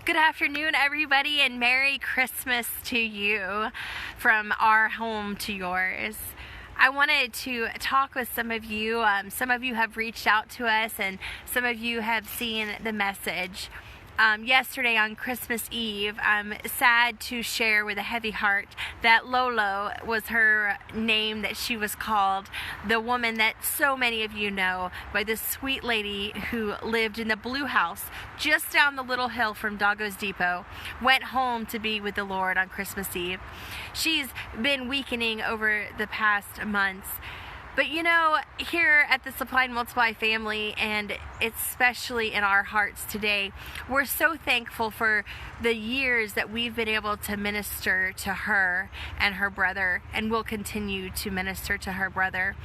Good afternoon, everybody, and Merry Christmas to you from our home to yours. I wanted to talk with some of you. Some of you have reached out to us, and some of you have seen the message. Yesterday on Christmas Eve, I'm sad to share with a heavy heart that Lolo was her name that she was called, the woman that so many of you know by this sweet lady who lived in the blue house just down the little hill from Doggo's Depot, went home to be with the Lord on Christmas Eve. She's been weakening over the past months. But you know, here at the Supply and Multiply family, and especially in our hearts today, we're so thankful for the years that we've been able to minister to her and her brother, and will continue to minister to her brother.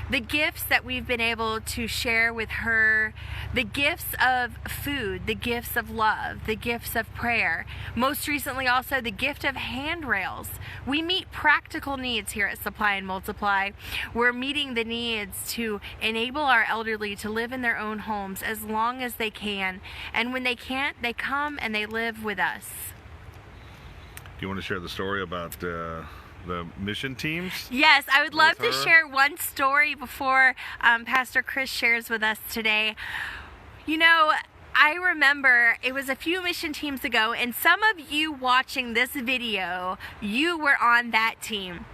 The gifts that we've been able to share with her, the gifts of food, the gifts of love, the gifts of prayer, most recently also the gift of handrails. We meet practical needs here at Supply and Multiply. We're meeting the needs to enable our elderly to live in their own homes as long as they can. And when they can't, they come and they live with us. Do you want to share the story about the mission teams? Yes, I would love to share one story before Pastor Chris shares with us today. You know, I remember it was a few mission teams ago, and some of you watching this video, you were on that team.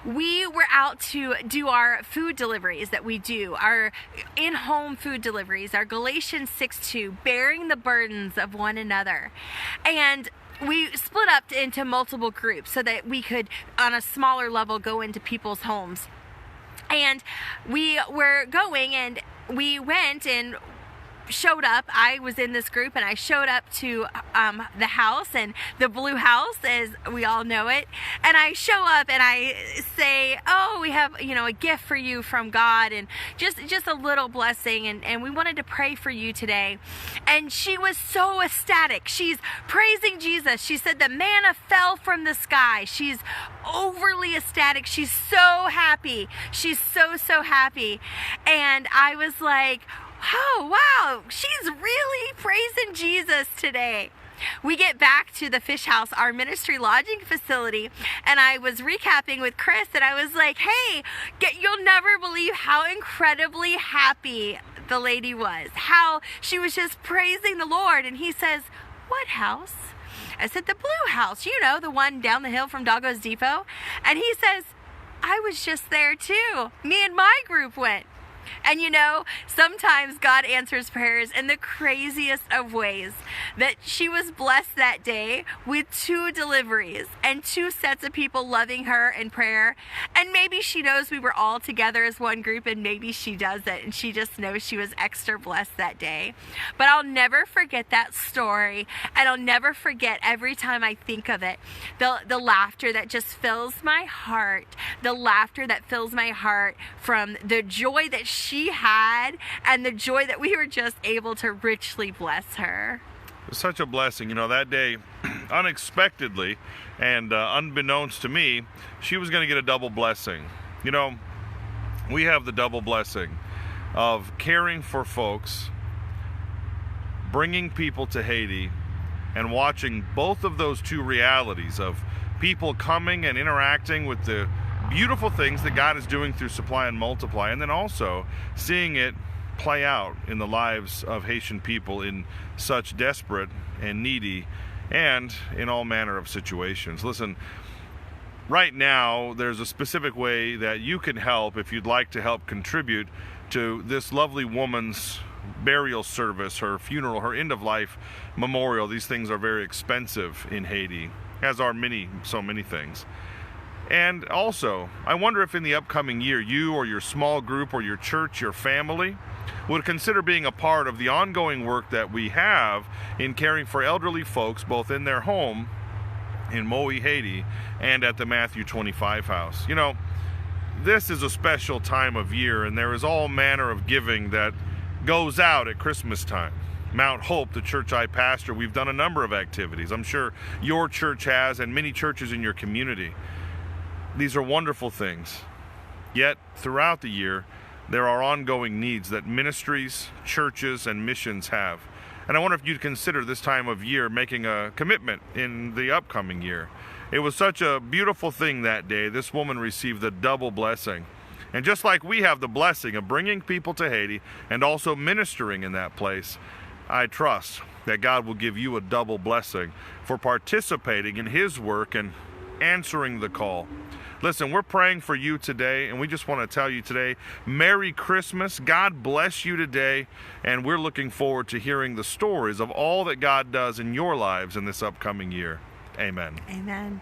We were out to do our food deliveries that we do, our in-home food deliveries, our Galatians 6:2, bearing the burdens of one another. And we split up into multiple groups so that we could, on a smaller level, go into people's homes. And we were going, and we went and showed up. I was in this group, and I showed up to the house, and the blue house as we all know it, and I show up and I say, oh, we have, you know, a gift for you from God, and just a little blessing, and we wanted to pray for you today. And she was so ecstatic. She's praising Jesus. She said the manna fell from the sky. She's overly ecstatic. She's so happy. She's so happy. And I was like, oh, wow, she's really praising Jesus today. We get back to the Fish House, our ministry lodging facility, and I was recapping with Chris, and I was like, hey, you'll never believe how incredibly happy the lady was, how she was just praising the Lord. And he says, what house? I said, the blue house, you know, the one down the hill from Doggo's Depot. And he says, I was just there too. Me and my group went. And you know, sometimes God answers prayers in the craziest of ways. That she was blessed that day with 2 deliveries and 2 sets of people loving her in prayer. And maybe she knows we were all together as one group, and maybe she doesn't, and she just knows she was extra blessed that day. But I'll never forget that story, and I'll never forget every time I think of it, the laughter that just fills my heart, the laughter that fills my heart from the joy that she had and the joy that we were just able to richly bless her. It was such a blessing. You know, that day, unexpectedly and unbeknownst to me, she was going to get a double blessing. You know, we have the double blessing of caring for folks, bringing people to Haiti, and watching both of those 2 realities of people coming and interacting with the beautiful things that God is doing through Supply and Multiply, and then also seeing it play out in the lives of Haitian people in such desperate and needy and in all manner of situations. Listen, right now there's a specific way that you can help if you'd like to help contribute to this lovely woman's burial service, her funeral, her end-of-life memorial. These things are very expensive in Haiti, as are so many things. And also, I wonder if in the upcoming year, you or your small group or your church, your family, would consider being a part of the ongoing work that we have in caring for elderly folks, both in their home in Moe, Haiti, and at the Matthew 25 house. You know, this is a special time of year, and there is all manner of giving that goes out at Christmas time. Mount Hope, the church I pastor, we've done a number of activities. I'm sure your church has, and many churches in your community. These are wonderful things. Yet, throughout the year, there are ongoing needs that ministries, churches, and missions have. And I wonder if you'd consider this time of year making a commitment in the upcoming year. It was such a beautiful thing that day. This woman received the double blessing. And just like we have the blessing of bringing people to Haiti and also ministering in that place, I trust that God will give you a double blessing for participating in His work and answering the call. Listen, we're praying for you today, and we just want to tell you today, Merry Christmas. God bless you today, and we're looking forward to hearing the stories of all that God does in your lives in this upcoming year. Amen. Amen.